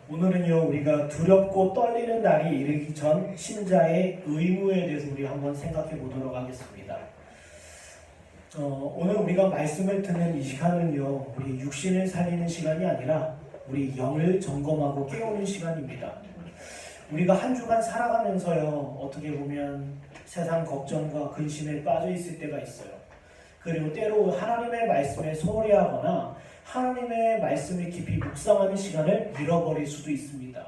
오늘은요, 우리가 두렵고 떨리는 날이 이르기 전 신자의 의무에 대해서 우리 한번 생각해 보도록 하겠습니다. 오늘 우리가 말씀을 듣는 이 시간은요, 우리 육신을 살리는 시간이 아니라 우리 영을 점검하고 깨우는 시간입니다. 우리가 한 주간 살아가면서요, 어떻게 보면 세상 걱정과 근심에 빠져 있을 때가 있어요. 그리고 때로 하나님의 말씀에 소홀히 하거나 하나님의 말씀을 깊이 묵상하는 시간을 잃어버릴 수도 있습니다.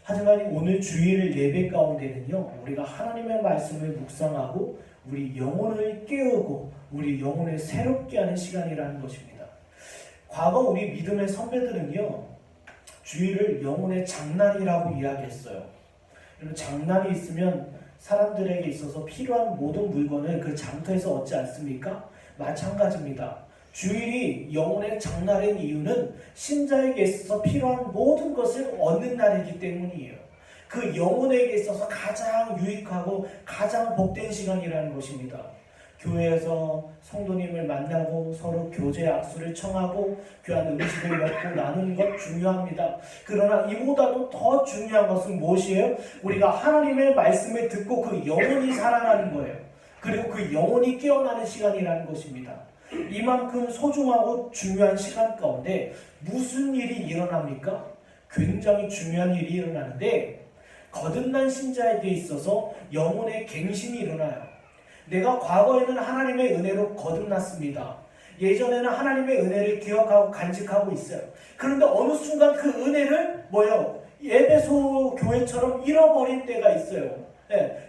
하지만 오늘 주일 예배 가운데는요, 우리가 하나님의 말씀을 묵상하고 우리 영혼을 깨우고 우리 영혼을 새롭게 하는 시간이라는 것입니다. 과거 우리 믿음의 선배들은요, 주일을 영혼의 장날이라고 이야기했어요. 장날이 있으면 사람들에게 있어서 필요한 모든 물건을 그 장터에서 얻지 않습니까? 마찬가지입니다. 주일이 영혼의 장날인 이유는 신자에게 있어서 필요한 모든 것을 얻는 날이기 때문이에요. 그 영혼에게 있어서 가장 유익하고 가장 복된 시간이라는 것입니다. 교회에서 성도님을 만나고 서로 교제 악수를 청하고 귀한 음식을 먹고 나누는 것 중요합니다. 그러나 이보다도 더 중요한 것은 무엇이에요? 우리가 하나님의 말씀을 듣고 그 영혼이 살아나는 거예요. 그리고 그 영혼이 깨어나는 시간이라는 것입니다. 이만큼 소중하고 중요한 시간 가운데 무슨 일이 일어납니까? 굉장히 중요한 일이 일어나는데 거듭난 신자에게 있어서 영혼의 갱신이 일어나요. 내가 과거에는 하나님의 은혜로 거듭났습니다. 예전에는 하나님의 은혜를 기억하고 간직하고 있어요. 그런데 어느 순간 그 은혜를 에베소 교회처럼 잃어버린 때가 있어요.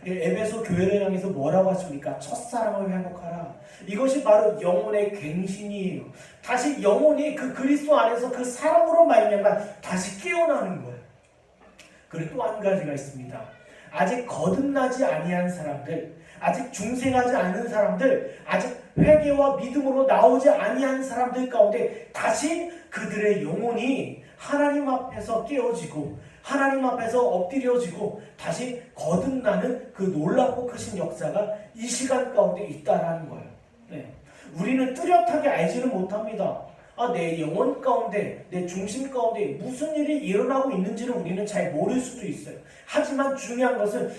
에베소 교회를 향해서 뭐라고 하십니까? 첫사랑을 회복하라. 이것이 바로 영혼의 갱신이에요. 다시 영혼이 그 그리스도 안에서 그 사랑으로 말미암아 다시 깨어나는 거예요. 그리고 또 한 가지가 있습니다. 아직 거듭나지 아니한 사람들, 아직 중생하지 않은 사람들, 아직 회개와 믿음으로 나오지 아니한 사람들 가운데 다시 그들의 영혼이 하나님 앞에서 깨어지고 하나님 앞에서 엎드려지고 다시 거듭나는 그 놀랍고 크신 역사가 이 시간 가운데 있다라는 거예요. 우리는 뚜렷하게 알지는 못합니다. 내 영혼 가운데, 내 중심 가운데 무슨 일이 일어나고 있는지를 우리는 잘 모를 수도 있어요. 하지만 중요한 것은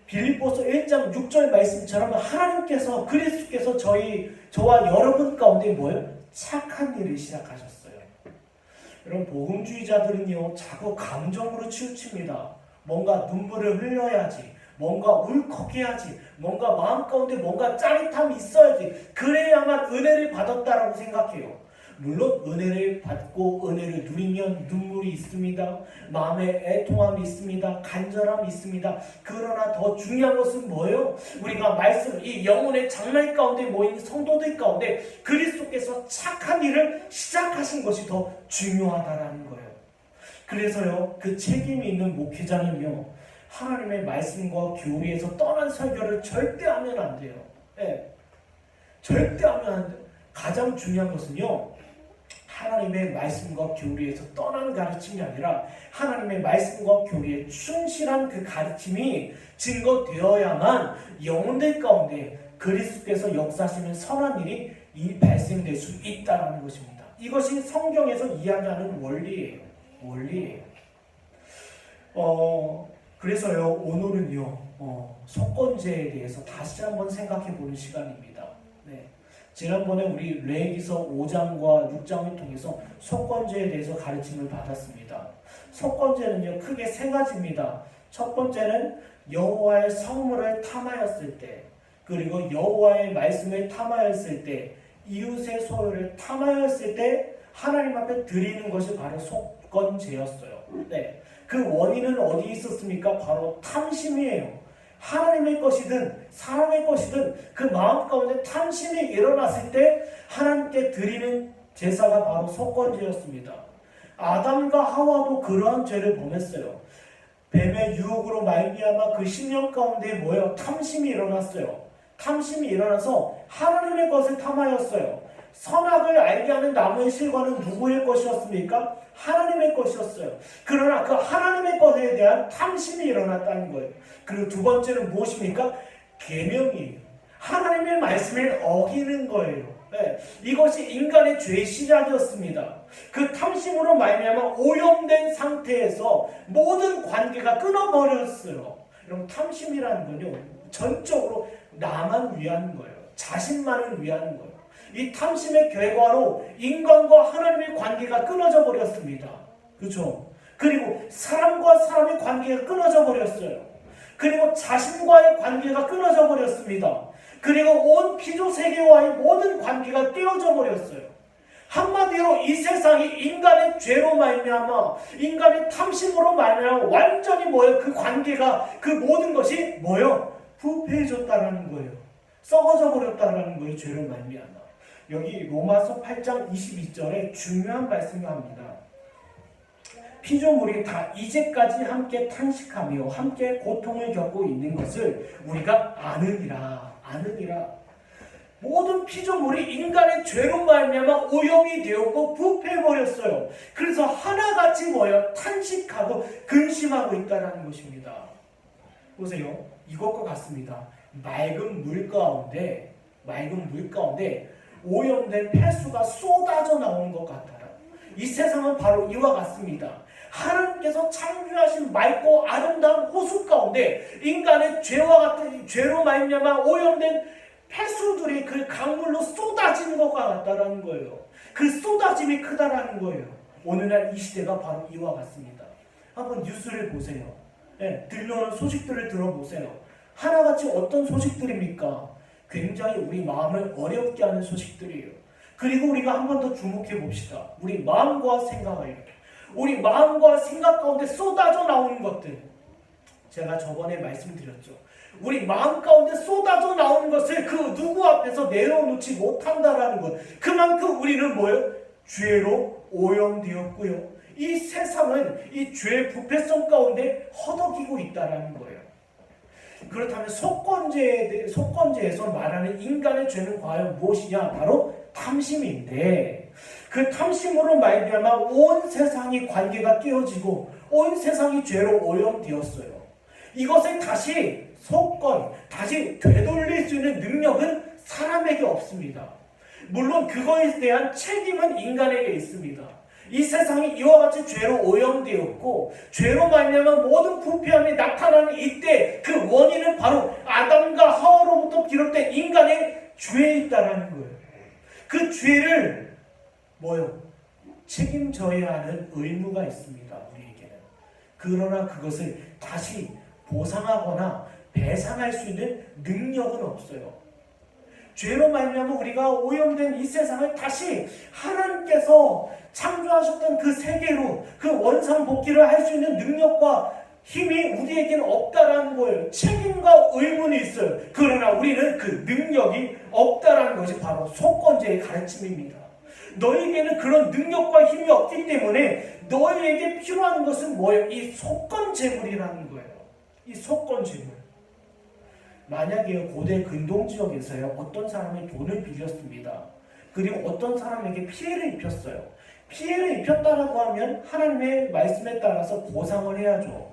빌립보서 1장 6절 말씀처럼 하나님께서 그리스도께서 저와 여러분 가운데 착한 일을 시작하셨어요. 여러분, 복음주의자들은요, 자꾸 감정으로 치우칩니다. 뭔가 눈물을 흘려야지, 뭔가 울컥해야지, 뭔가 마음 가운데 뭔가 짜릿함이 있어야지, 그래야만 은혜를 받았다라고 생각해요. 물론 은혜를 받고 은혜를 누리면 눈물이 있습니다. 마음에 애통함이 있습니다. 간절함이 있습니다. 그러나 더 중요한 것은 뭐예요? 우리가 이 영혼의 장날 가운데 모인 성도들 가운데 그리스도께서 착한 일을 시작하신 것이 더 중요하다는 거예요. 그래서요, 그 책임이 있는 목회자는요, 하나님의 말씀과 교리에서 떠난 설교를 절대 하면 안 돼요. 절대 하면 안 돼요. 가장 중요한 것은요, 하나님의 말씀과 교리에서 떠나는 가르침이 아니라 하나님의 말씀과 교리에 충실한 그 가르침이 증거되어야만 영혼들 가운데 그리스도께서 역사하시는 선한 일이 발생될 수 있다는 것입니다. 이것이 성경에서 이야기하는 원리예요. 그래서요, 오늘은요, 속건제에 대해서 다시 한번 생각해 보는 시간입니다. 지난번에 우리 레위기서 5장과 6장을 통해서 속건제에 대해서 가르침을 받았습니다. 속건제는요, 크게 세 가지입니다. 첫 번째는 여호와의 성물을 탐하였을 때, 그리고 여호와의 말씀을 탐하였을 때, 이웃의 소유를 탐하였을 때 하나님 앞에 드리는 것이 바로 속건제였어요. 그 원인은 어디에 있었습니까? 바로 탐심이에요. 하나님의 것이든 사람의 것이든 그 마음 가운데 탐심이 일어났을 때 하나님께 드리는 제사가 바로 속건제였습니다. 아담과 하와도 그러한 죄를 범했어요. 뱀의 유혹으로 말미암아 그 심령 가운데 탐심이 일어났어요. 탐심이 일어나서 하나님의 것을 탐하였어요. 선악을 알게 하는 나무의 실과는 누구의 것이었습니까? 하나님의 것이었어요. 그러나 그 하나님의 것에 대한 탐심이 일어났다는 거예요. 그리고 두 번째는 무엇입니까? 계명이에요. 하나님의 말씀을 어기는 거예요. 네, 이것이 인간의 죄의 시작이었습니다. 그 탐심으로 말미암아 오염된 상태에서 모든 관계가 끊어버렸어요. 여러분, 탐심이라는 건요, 전적으로 나만 위한 거예요. 자신만을 위한 거예요. 이 탐심의 결과로 인간과 하나님의 관계가 끊어져 버렸습니다. 그렇죠? 그리고 사람과 사람의 관계가 끊어져 버렸어요. 그리고 자신과의 관계가 끊어져 버렸습니다. 그리고 온 피조세계와의 모든 관계가 깨어져 버렸어요. 한마디로 이 세상이 인간의 죄로 말미암아, 인간의 탐심으로 말미암아 완전히 뭐예요? 그 관계가, 그 모든 것이 뭐예요? 부패해졌다라는 거예요. 썩어져 버렸다라는 거예요. 죄로 말미암아. 여기 로마서 8장 22절에 중요한 말씀을 합니다. 피조물이 다 이제까지 함께 탄식하며 함께 고통을 겪고 있는 것을 우리가 아느니라. 모든 피조물이 인간의 죄로 말미암아 오염이 되었고 부패해버렸어요. 그래서 하나같이 뭐예요? 탄식하고 근심하고 있다는 것입니다. 보세요. 이것과 같습니다. 맑은 물 가운데 오염된 폐수가 쏟아져 나오는 것 같아요. 이 세상은 바로 이와 같습니다. 하나님께서 창조하신 맑고 아름다운 호수 가운데 인간의 죄로 말미암아 오염된 폐수들이 그 강물로 쏟아지는 것과 같다라는 거예요. 그 쏟아짐이 크다라는 거예요. 오늘날 이 시대가 바로 이와 같습니다. 한번 뉴스를 보세요. 들려오는 소식들을 들어보세요. 하나같이 어떤 소식들입니까? 굉장히 우리 마음을 어렵게 하는 소식들이에요. 그리고 우리가 한 번 더 주목해 봅시다. 우리 마음과 생각을. 우리 마음과 생각 가운데 쏟아져 나오는 것들. 제가 저번에 말씀드렸죠. 우리 마음 가운데 쏟아져 나오는 것을 그 누구 앞에서 내려놓지 못한다라는 것. 그만큼 우리는 뭐예요? 죄로 오염되었고요. 이 세상은 이 죄의 부패성 가운데 허덕이고 있다라는 거예요. 그렇다면 속건제에서 말하는 인간의 죄는 과연 무엇이냐? 바로 탐심인데, 그 탐심으로 말미암아 온 세상의 관계가 깨어지고 온 세상이 죄로 오염되었어요. 이것을 다시 되돌릴 수 있는 능력은 사람에게 없습니다. 물론 그거에 대한 책임은 인간에게 있습니다. 이 세상이 이와 같이 죄로 오염되었고 죄로 말미암아 모든 부패함이 나타나는 이때 그 원인은 바로 아담과 하와로부터 비롯된 인간의 죄에 있다라는 거예요. 그 죄를 책임져야 하는 의무가 있습니다. 우리에게는. 그러나 그것을 다시 보상하거나 배상할 수 있는 능력은 없어요. 죄로 말미암아 우리가 오염된 이 세상을 다시 하나님께서 창조하셨던 그 세계로 그 원상복귀를 할 수 있는 능력과 힘이 우리에게는 없다라는 거예요. 책임과 의문이 있어요. 그러나 우리는 그 능력이 없다라는 것이 바로 속건제의 가르침입니다. 너에게는 그런 능력과 힘이 없기 때문에 너에게 필요한 것은 뭐예요? 이 속건제물이라는 거예요. 이 속건제물. 만약에 고대 근동지역에서요, 어떤 사람이 돈을 빌렸습니다. 그리고 어떤 사람에게 피해를 입혔어요. 피해를 입혔다라고 하면 하나님의 말씀에 따라서 보상을 해야죠.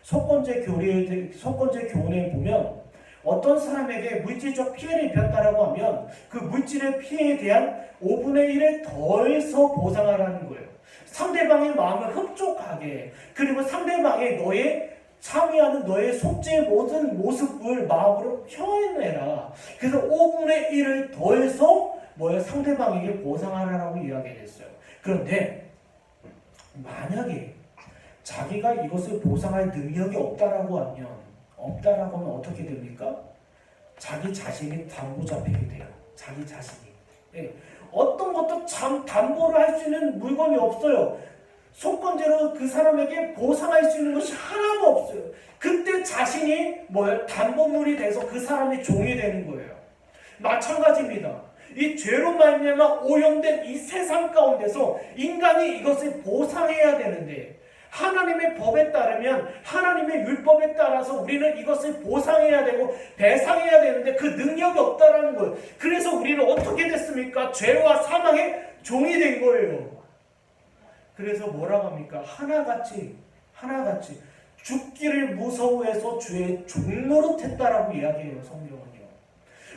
속건제 교훈에 보면 어떤 사람에게 물질적 피해를 입혔다라고 하면 그 물질의 피해에 대한 5분의 1을 더해서 보상하라는 거예요. 상대방의 마음을 흡족하게, 그리고 상대방의 너의 참여하는 너의 속죄의 모든 모습을 마음으로 표현해라. 그래서 5분의 1을 더해서 상대방에게 보상하라고 이야기했어요. 그런데 만약에 자기가 이것을 보상할 능력이 없다라고 하면 어떻게 됩니까? 자기 자신이 담보 잡히게 돼요. 자기 자신이. 어떤 것도 담보를 할 수 있는 물건이 없어요. 속건제로 그 사람에게 보상할 수 있는 것이 하나도 없어요. 그때 자신이 담보물이 돼서 그 사람이 종이 되는 거예요. 마찬가지입니다. 이 죄로 말미암아 오염된 이 세상 가운데서 인간이 이것을 보상해야 되는데, 하나님의 법에 따르면, 하나님의 율법에 따라서 우리는 이것을 보상해야 되고 배상해야 되는데 그 능력이 없다라는 거예요. 그래서 우리는 어떻게 됐습니까? 죄와 사망의 종이 된 거예요. 그래서 뭐라고 합니까? 하나같이 죽기를 무서워해서 죄의 종노릇했다라고 이야기해요. 성경은요.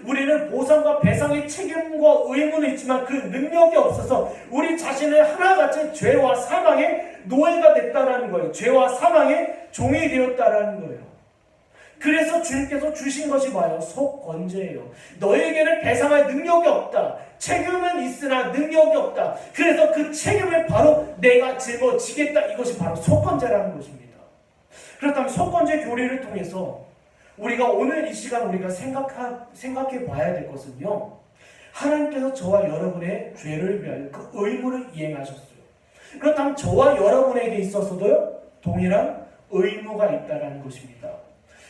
우리는 보상과 배상의 책임과 의무는 있지만 그 능력이 없어서 우리 자신을 하나같이 죄와 사망의 노예가 됐다라는 거예요. 죄와 사망의 종이 되었다라는 거예요. 그래서 주님께서 주신 것이 뭐예요? 속건제예요. 너에게는 배상할 능력이 없다. 책임은 있으나 능력이 없다. 그래서 그 책임을 바로 내가 짊어지겠다. 이것이 바로 속건제라는 것입니다. 그렇다면 속건제 교리를 통해서 우리가 오늘 이 시간 우리가 생각해 봐야 될 것은요. 하나님께서 저와 여러분의 죄를 위하여 그 의무를 이행하셨어요. 그렇다면 저와 여러분에게 있어서도요. 동일한 의무가 있다는 것입니다.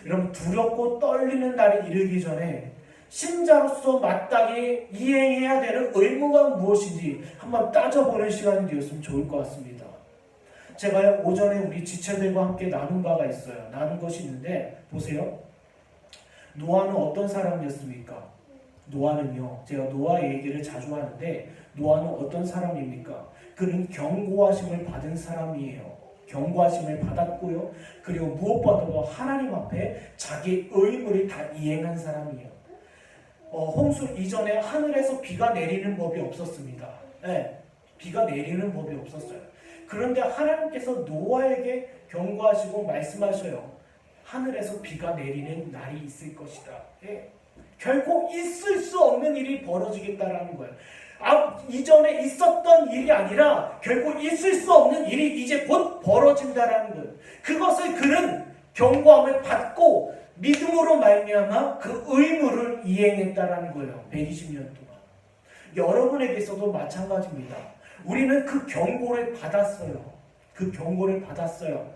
여러분 두렵고 떨리는 날이 이르기 전에 신자로서 마땅히 이행해야 되는 의무가 무엇인지 한번 따져보는 시간이 되었으면 좋을 것 같습니다. 제가 오전에 우리 지체들과 함께 나눈 바가 있어요. 나눈 것이 있는데 보세요. 노아는 어떤 사람이었습니까? 노아는요. 제가 노아 얘기를 자주 하는데 노아는 어떤 사람입니까? 그는 경고하심을 받은 사람이에요. 경고하심을 받았고요. 그리고 무엇보다도 하나님 앞에 자기 의무를 다 이행한 사람이에요. 홍수 이전에 하늘에서 비가 내리는 법이 없었습니다. 네, 비가 내리는 법이 없었어요. 그런데 하나님께서 노아에게 경고하시고 말씀하셔요. 하늘에서 비가 내리는 날이 있을 것이다. 네, 결국 있을 수 없는 일이 벌어지겠다라는 거예요. 이전에 있었던 일이 아니라 결국 있을 수 없는 일이 이제 곧 벌어진다라는 거예요. 그것을 그는 경고함을 받고 믿음으로 말미암아 그 의무를 이행했다라는 거예요. 120년 동안. 여러분에게서도 마찬가지입니다. 우리는 그 경고를 받았어요. 그 경고를 받았어요.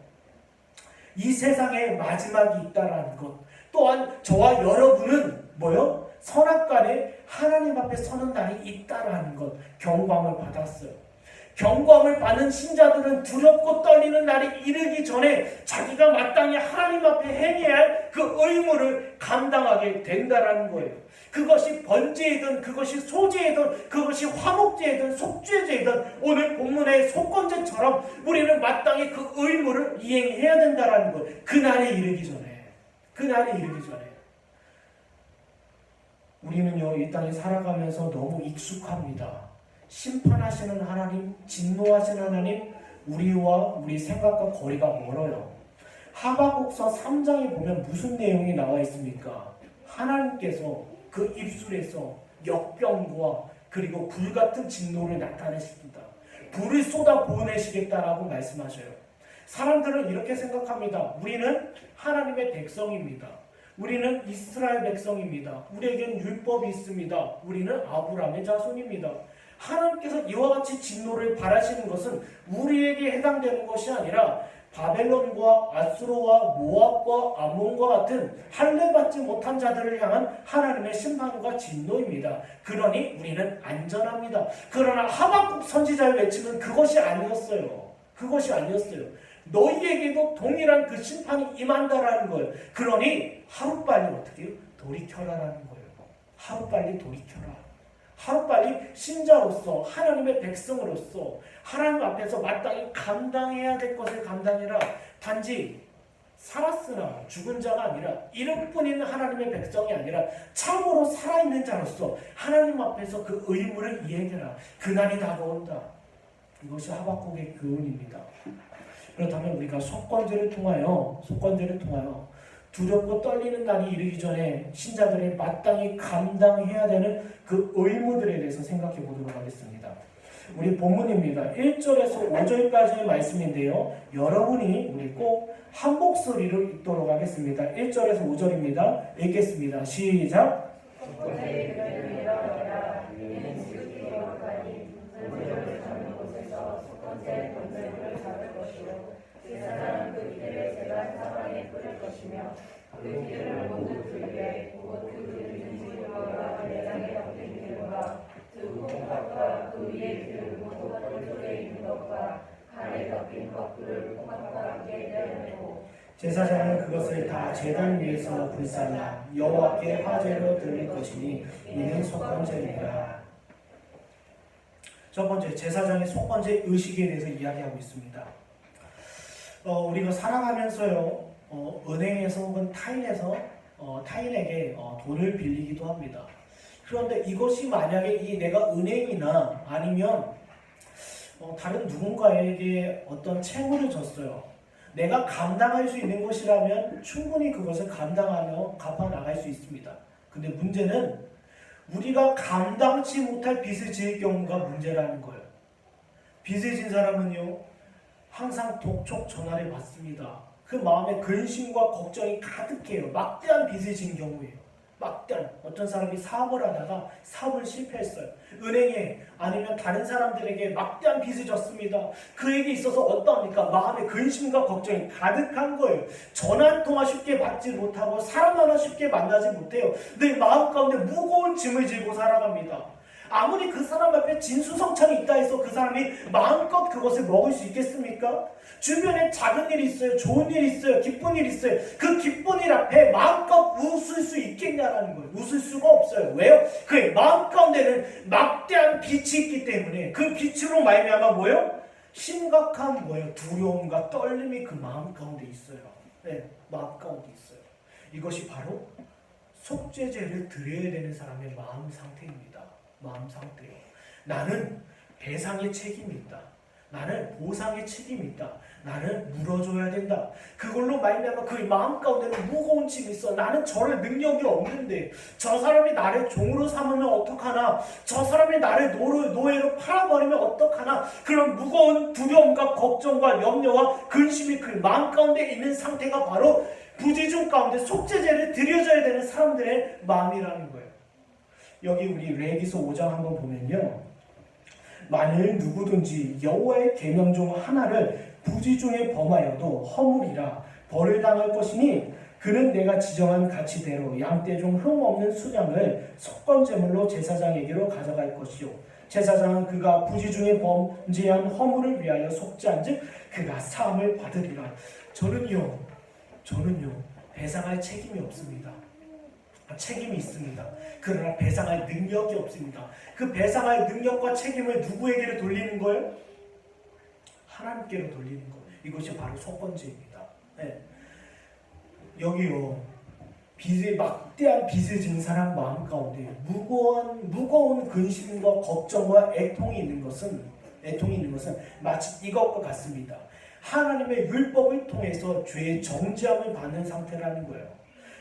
이 세상에 마지막이 있다라는 것. 또한 저와 여러분은 뭐요? 선악간에 하나님 앞에 서는 날이 있다라는 것. 경고함을 받았어요. 경고함을 받는 신자들은 두렵고 떨리는 날이 이르기 전에 자기가 마땅히 하나님 앞에 행해야 할 그 의무를 감당하게 된다라는 거예요. 그것이 번제이든 그것이 소제이든 그것이 화목제이든 속죄제이든 오늘 본문의 속건제처럼 우리는 마땅히 그 의무를 이행해야 된다라는 거예요. 그날에 이르기 전에 우리는요 이 땅에 살아가면서 너무 익숙합니다. 심판하시는 하나님, 진노하시는 하나님, 우리와 우리 생각과 거리가 멀어요. 하박국서 3장에 보면 무슨 내용이 나와 있습니까? 하나님께서 그 입술에서 역병과 그리고 불같은 진노를 나타내십니다. 불을 쏟아 보내시겠다라고 말씀하셔요. 사람들은 이렇게 생각합니다. 우리는 하나님의 백성입니다. 우리는 이스라엘 백성입니다. 우리에겐 율법이 있습니다. 우리는 아브라함의 자손입니다. 하나님께서 이와 같이 진노를 바라시는 것은 우리에게 해당되는 것이 아니라 바벨론과 아수르와 모압과 아몬과 같은 할례받지 못한 자들을 향한 하나님의 심판과 진노입니다. 그러니 우리는 안전합니다. 그러나 하박국 선지자의 외침은 그것이 아니었어요. 너희에게도 동일한 그 심판이 임한다라는 거예요. 그러니 하루빨리 어떻게 해요? 돌이켜라라는 거예요. 하루빨리 돌이켜라. 하루빨리 신자로서 하나님의 백성으로서 하나님 앞에서 마땅히 감당해야 될 것을 감당해라. 단지 살았으나 죽은 자가 아니라 이름뿐인 하나님의 백성이 아니라 참으로 살아있는 자로서 하나님 앞에서 그 의무를 이행해라. 그날이 다가온다. 이것이 하박국의 교훈입니다. 그렇다면 우리가 속건제를 통하여 두렵고 떨리는 날이 이르기 전에 신자들이 마땅히 감당해야 되는 그 의무들에 대해서 생각해 보도록 하겠습니다. 우리 본문입니다. 1절에서 5절까지의 말씀인데요. 여러분이 우리 꼭 한 목소리로 읽도록 하겠습니다. 1절에서 5절입니다. 읽겠습니다. 시작! 그 길을 모두 들게 곧 그들의 인지와 내장에 덮인 길과 두 콩팥과 그 위의 길 모두 털쪽에 있는 것과 칼에 덮인 껍질을 콩팥과 함께 떼어내고 제사장은 그것을 다 제단 위에서 불살라 여호와께 화제로 드릴 것이니 이는 속건제니라. 첫 번째, 제사장의 속건제 의식에 대해서 이야기하고 있습니다. 우리가 살아가면서요 은행에서 혹은 타인에서 타인에게 돈을 빌리기도 합니다. 그런데 이것이 만약에 내가 은행이나 아니면 다른 누군가에게 어떤 채무를 졌어요. 내가 감당할 수 있는 것이라면 충분히 그것을 감당하며 갚아 나갈 수 있습니다. 근데 문제는 우리가 감당치 못할 빚을 지을 경우가 문제라는 거예요. 빚을 진 사람은요, 항상 독촉 전화를 받습니다. 그 마음에 근심과 걱정이 가득해요. 막대한 빚을 진 경우에요. 막대한, 어떤 사람이 사업을 하다가 사업을 실패했어요. 은행에 아니면 다른 사람들에게 막대한 빚을 졌습니다. 그에게 있어서 어떠합니까? 마음에 근심과 걱정이 가득한 거예요. 전화 한 통화 쉽게 받지 못하고 사람 하나 쉽게 만나지 못해요. 내 마음 가운데 무거운 짐을 지고 살아갑니다. 아무리 그 사람 앞에 진수성찬이 있다 해서 그 사람이 마음껏 그것을 먹을 수 있겠습니까? 주변에 작은 일이 있어요. 좋은 일이 있어요. 기쁜 일이 있어요. 그 기쁜 일 앞에 마음껏 웃을 수 있겠냐라는 거예요. 웃을 수가 없어요. 왜요? 그의 마음 가운데는 막대한 빛이 있기 때문에 그 빛으로 말미암아 뭐예요? 심각한 뭐예요? 두려움과 떨림이 그 마음 가운데 있어요. 네, 마음 가운데 있어요. 이것이 바로 속죄제를 드려야 되는 사람의 마음 상태입니다. 마음 상태요. 나는 배상의 책임이 있다. 나는 보상의 책임이 있다. 나는 물어줘야 된다. 그걸로 말미암아 그 마음 가운데는 무거운 짐이 있어. 나는 저럴 능력이 없는데 저 사람이 나를 종으로 삼으면 어떡하나? 저 사람이 나를 노예로 팔아버리면 어떡하나? 그런 무거운 두려움과 걱정과 염려와 근심이 그 마음 가운데 있는 상태가 바로 부지중 가운데 속죄제를 드려줘야 되는 사람들의 마음이라는 거예요. 여기 우리 레위기서 5장 한번 보면요, 만일 누구든지 여호와의 계명 중 하나를 부지 중에 범하여도 허물이라 벌을 당할 것이니 그는 내가 지정한 가치대로 양떼 중 흠없는 수량을 속건제물로 제사장에게로 가져갈 것이요 제사장은 그가 부지 중에 범죄한 허물을 위하여 속죄한즉 그가 사함을 받으리라. 저는요 배상할 책임이 없습니다. 책임이 있습니다. 그러나 배상할 능력이 없습니다. 그 배상할 능력과 책임을 누구에게로 돌리는 거예요? 하나님께로 돌리는 거예요. 이것이 바로 속건제입니다. 네. 여기요, 막대한 빚을 진 사람 마음 가운데 무거운 근심과 걱정과 애통이 있는 것은 마치 이것과 같습니다. 하나님의 율법을 통해서 죄의 정죄함을 받는 상태라는 거예요.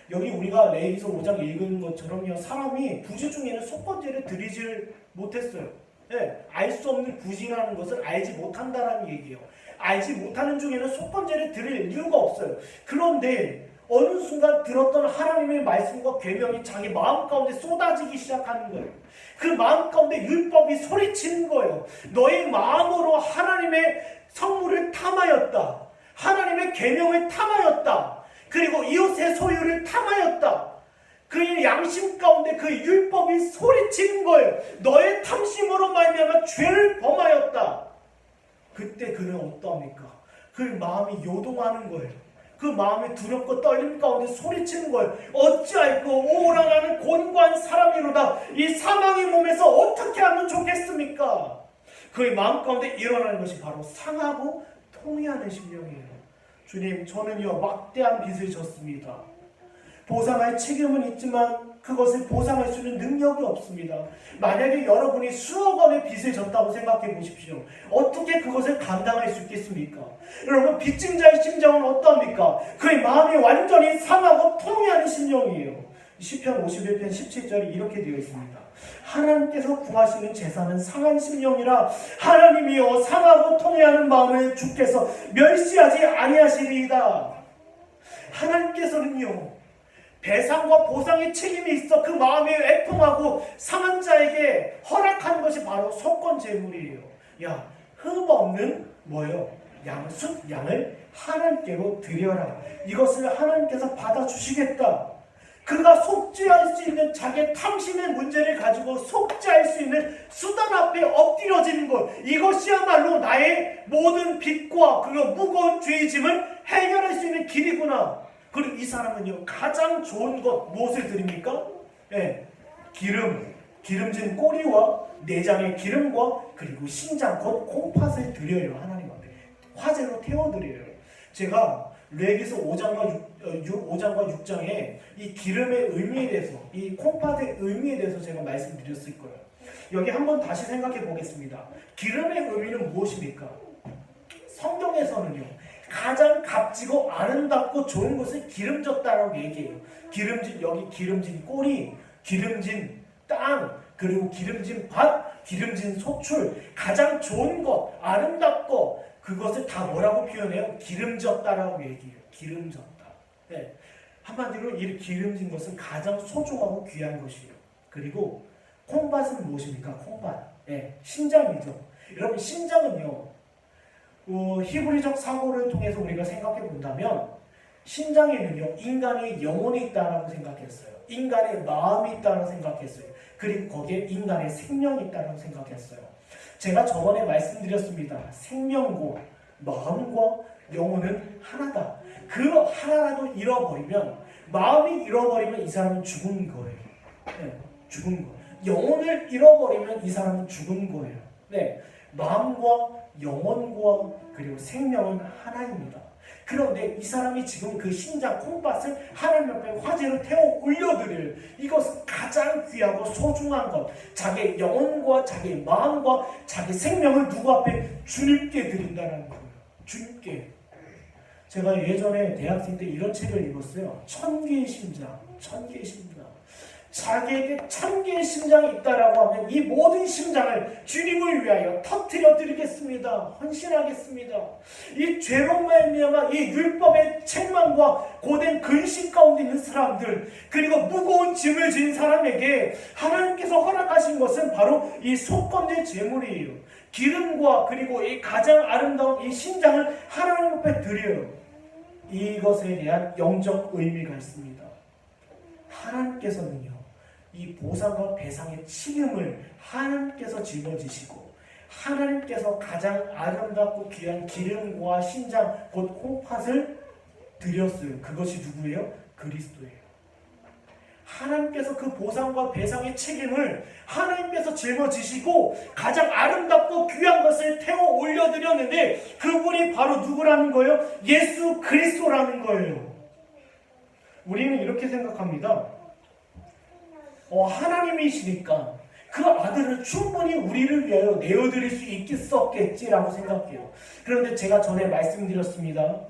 여기 우리가 레위기서 5장 읽은 것처럼요, 사람이 부지 중에는 속건제를 드리질 못했어요. 네, 알 수 없는 부지라는 것을 알지 못한다라는 얘기예요. 알지 못하는 중에는 속건제를 드릴 이유가 없어요. 그런데 어느 순간 들었던 하나님의 말씀과 계명이 자기 마음 가운데 쏟아지기 시작하는 거예요. 그 마음 가운데 율법이 소리치는 거예요. 너의 마음으로 하나님의 성물을 탐하였다. 하나님의 계명을 탐하였다. 그리고 이웃의 소유를 탐하였다. 그의 양심 가운데 그 율법이 소리치는 거예요. 너의 탐심으로 말미암아 죄를 범하였다. 그때 그는 어떠합니까? 그 마음이 요동하는 거예요. 그 마음이 두렵고 떨림 가운데 소리치는 거예요. 어찌할꼬 오라 나는 곤고한 사람이로다. 이 사망의 몸에서 어떻게 하면 좋겠습니까? 그의 마음 가운데 일어나는 것이 바로 상하고 통회하는 심령이에요. 주님, 저는요 막대한 빚을 졌습니다. 보상할 책임은 있지만 그것을 보상할 수 있는 능력이 없습니다. 만약에 여러분이 수억 원의 빚을 졌다고 생각해 보십시오. 어떻게 그것을 감당할 수 있겠습니까? 여러분, 빚진 자의 심정은 어떠합니까? 그의 마음이 완전히 상하고 통회하는 심령이에요. 시편 51편 17절이 이렇게 되어 있습니다. 하나님께서 구하시는 제사는 상한 심령이라 하나님이여 상하고 통회하는 마음을 주께서 멸시하지 아니하시리이다. 하나님께서는요 배상과 보상의 책임이 있어 그 마음이 애통하고 상한 자에게 허락하는 것이 바로 속건제물이에요. 야, 흠없는 뭐예요? 양을 하나님께로 드려라. 이것을 하나님께서 받아주시겠다. 그가 속죄할 수 있는 자기의 탐심의 문제를 가지고 속죄할 수 있는 수단 앞에 엎드려지는 것, 이것이야말로 나의 모든 빚과 그 무거운 죄의 짐을 해결할 수 있는 길이구나. 그리고 이 사람은요 가장 좋은 것 무엇을 드립니까? 기름진 꼬리와 내장의 기름과 그리고 신장 곧 콩팥을 드려요. 하나님 앞에 화제로 태워드려요. 제가 레위기서 5장과 6장에 이 기름의 의미에 대해서, 이 콩팥의 의미에 대해서 제가 말씀드렸을 거예요. 여기 한번 다시 생각해 보겠습니다. 기름의 의미는 무엇입니까? 성경에서는요, 가장 값지고 아름답고 좋은 것을 기름졌다라고 얘기해요. 기름진, 여기 기름진 꼬리, 기름진 땅, 그리고 기름진 밭, 기름진 소출, 가장 좋은 것, 아름답고, 그것을 다 뭐라고 표현해요? 기름졌다라고 얘기해요. 기름졌다. 네. 한마디로 이 기름진 것은 가장 소중하고 귀한 것이에요. 그리고 콩밭은 무엇입니까? 콩밭. 네. 신장이죠. 여러분, 신장은요, 히브리적 사고를 통해서 우리가 생각해 본다면, 신장에는요, 인간의 영혼이 있다라고 생각했어요. 인간의 마음이 있다라고 생각했어요. 그리고 거기에 인간의 생명이 있다라고 생각했어요. 제가 저번에 말씀드렸습니다. 생명과 마음과 영혼은 하나다. 그 하나라도 잃어버리면, 마음이 잃어버리면 이 사람은 죽은 거예요. 네, 죽은 거예요. 영혼을 잃어버리면 이 사람은 죽은 거예요. 네, 마음과 영혼과 그리고 생명은 하나입니다. 그런데 이 사람이 지금 그 신장 콩밭을 하나님 앞에 화제로 태워 올려드려요. 이것은 가장 귀하고 소중한 것, 자기의 영혼과 자기의 마음과 자기 생명을 누구 앞에? 주님께 드린다는 거예요. 주님께. 제가 예전에 대학생 때 이런 책을 읽었어요. 천개의 심장. 천개의 심장. 자기에게 1000개의 심장이 있다라고 하면 이 모든 심장을 주님을 위하여 터뜨려 드리겠습니다. 헌신하겠습니다. 이 죄로 말미암아 이 율법의 책망과 고된 근심 가운데 있는 사람들, 그리고 무거운 짐을 진 사람에게 하나님께서 허락하신 것은 바로 이 속건제 제물이에요. 기름과 그리고 이 가장 아름다운 이 심장을 하나님 앞에 드려요. 이것에 대한 영적 의미가 있습니다. 하나님께서는요, 이 보상과 배상의 책임을 하나님께서 짊어지시고, 하나님께서 가장 아름답고 귀한 기름과 신장, 곧 콩팥을 드렸어요. 그것이 누구예요? 그리스도예요. 하나님께서 그 보상과 배상의 책임을 하나님께서 짊어지시고 가장 아름답고 귀한 것을 태워 올려드렸는데, 그분이 바로 누구라는 거예요? 예수 그리스도라는 거예요. 우리는 이렇게 생각합니다. 하나님이시니까 그 아들을 충분히 우리를 위하여 내어드릴 수 있겠었겠지라고 생각해요. 그런데 제가 전에 말씀드렸습니다.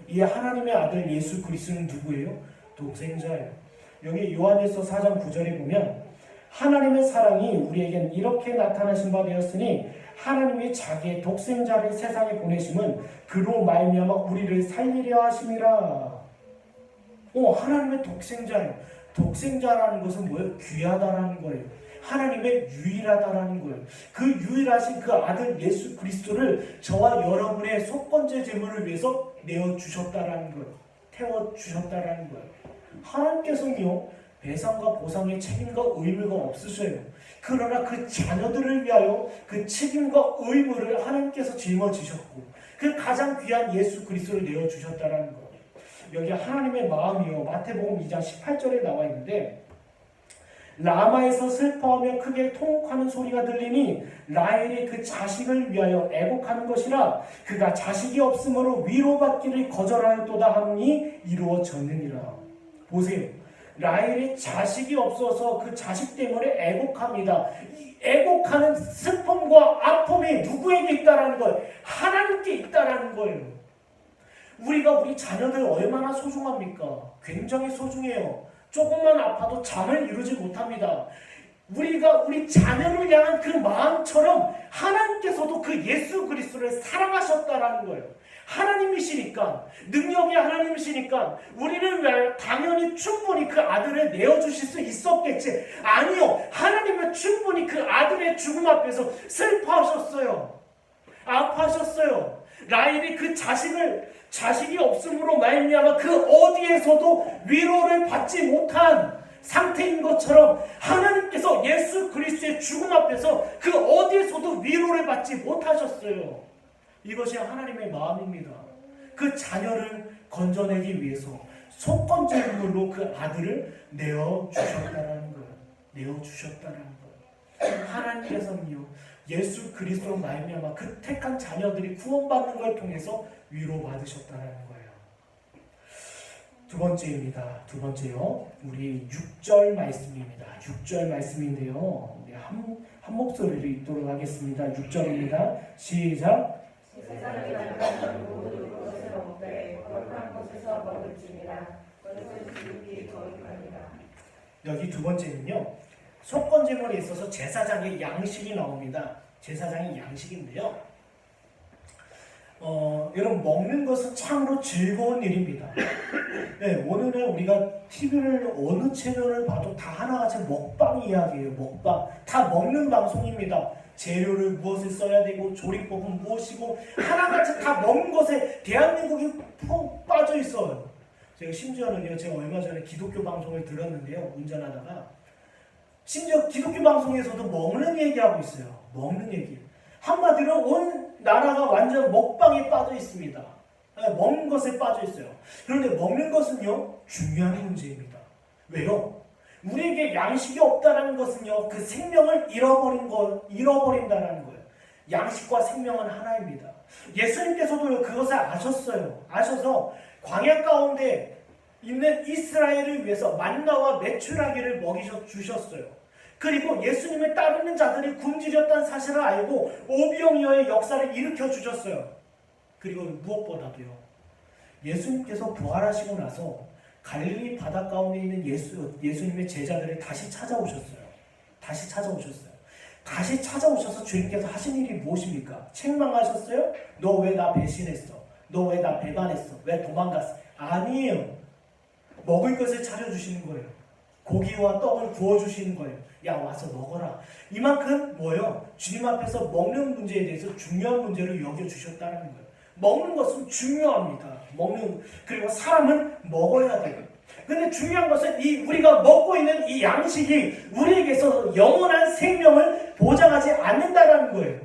이 하나님의 아들 예수 그리스도는 누구예요? 독생자예요. 여기 요한일서 4장 9절에 보면, 하나님의 사랑이 우리에겐 이렇게 나타나신 바 되었으니 하나님이 자기의 독생자를 세상에 보내심은 그로 말미암아 우리를 살리려 하심이라. 하나님의 독생자예요. 독생자라는 것은 뭐예요? 귀하다라는 거예요. 하나님의 유일하다라는 거예요. 그 유일하신 그 아들 예수 그리스도를 저와 여러분의 속건제 제물을 위해서 내어주셨다라는 거예요. 태워주셨다라는 거예요. 하나님께서는요, 배상과 보상의 책임과 의무가 없으셔요. 그러나 그 자녀들을 위하여 그 책임과 의무를 하나님께서 짊어지셨고, 그 가장 귀한 예수 그리스도를 내어주셨다라는 거예요. 여기 하나님의 마음이요, 마태복음 2장 18절에 나와 있는데, 라마에서 슬퍼하며 크게 통곡하는 소리가 들리니 라헬이 그 자식을 위하여 애곡하는 것이라. 그가 자식이 없으므로 위로받기를 거절하였도다 하니 이루어졌느니라. 보세요. 라헬이 자식이 없어서 그 자식 때문에 애곡합니다. 이 애곡하는 슬픔과 아픔이 누구에게 있다라는 거예요? 하나님께 있다라는 거예요. 우리가 우리 자녀들 얼마나 소중합니까? 굉장히 소중해요. 조금만 아파도 잠을 이루지 못합니다. 우리가 우리 자녀를 향한 그 마음처럼 하나님께서도 그 예수 그리스도를 사랑하셨다라는 거예요. 하나님이시니까, 능력이 하나님이시니까 우리를 위하여 당연히 충분히 그 아들을 내어주실 수 있었겠지. 아니요, 하나님은 충분히 그 아들의 죽음 앞에서 슬퍼하셨어요. 아파하셨어요. 라헬이 그 자식이 없음으로 말미암아 그 어디에서도 위로를 받지 못한 상태인 것처럼, 하나님께서 예수 그리스도의 죽음 앞에서 그 어디에서도 위로를 받지 못하셨어요. 이것이 하나님의 마음입니다. 그 자녀를 건져내기 위해서 속건제물로 그 아들을 내어주셨다는 거예요. 내어주셨다는 거예요. 하나님께서는요, 예수 그리스도로 말미암아 그 택한 자녀들이 구원받는 걸 통해서 위로받으셨다는 거예요. 두 번째입니다. 두 번째요. 우리 6절 말씀입니다. 6절 말씀인데요. 우리 한 목소리로 읽도록 하겠습니다. 6절입니다. 시작. 세상에 나가는 모든 것을 먹되 거룩한 곳에서 먹을지니라. 그것은 지극히 거룩하니라. 여기 두 번째는요. 속건제물에 있어서 제사장의 양식이 나옵니다. 제사장의 양식인데요. 여러분 먹는 것은 참으로 즐거운 일입니다. 네, 오늘은 우리가 TV를 어느 채널을 봐도 다 하나같이 먹방 이야기예요. 먹방. 다 먹는 방송입니다. 재료를 무엇을 써야 되고 조리법은 무엇이고 하나같이 다 먹는 것에 대한민국이 푹 빠져 있어요. 제가 심지어는요. 제가 얼마 전에 기독교 방송을 들었는데요. 운전하다가 심지어 기독교 방송에서도 먹는 얘기하고 있어요. 먹는 얘기. 한마디로 온 나라가 완전 먹방에 빠져 있습니다. 먹는 것에 빠져 있어요. 그런데 먹는 것은요, 중요한 문제입니다. 왜요? 우리에게 양식이 없다는 것은요, 그 생명을 잃어버린다는 거예요. 양식과 생명은 하나입니다. 예수님께서도 그것을 아셨어요. 아셔서 광야 가운데 있는 이스라엘을 위해서 만나와 메추라기를 주셨어요. 그리고 예수님을 따르는 자들이 굶주렸다는 사실을 알고 오병이어의 역사를 일으켜 주셨어요. 그리고 무엇보다도요. 예수님께서 부활하시고 나서 갈릴리 바다 가운데 있는 예수님의 제자들을 다시 찾아오셨어요. 다시 찾아오셔서 주님께서 하신 일이 무엇입니까? 책망하셨어요? 너 왜 나 배신했어? 너 왜 나 배반했어? 왜 도망갔어? 아니에요. 먹을 것을 차려주시는 거예요. 고기와 떡을 구워주시는 거예요. 야 와서 먹어라. 이만큼 뭐예요? 주님 앞에서 먹는 문제에 대해서 중요한 문제를 여겨주셨다는 거예요. 먹는 것은 중요합니다. 그리고 사람은 먹어야 돼요. 근데 중요한 것은 우리가 먹고 있는 이 양식이 우리에게서 영원한 생명을 보장하지 않는다는 거예요.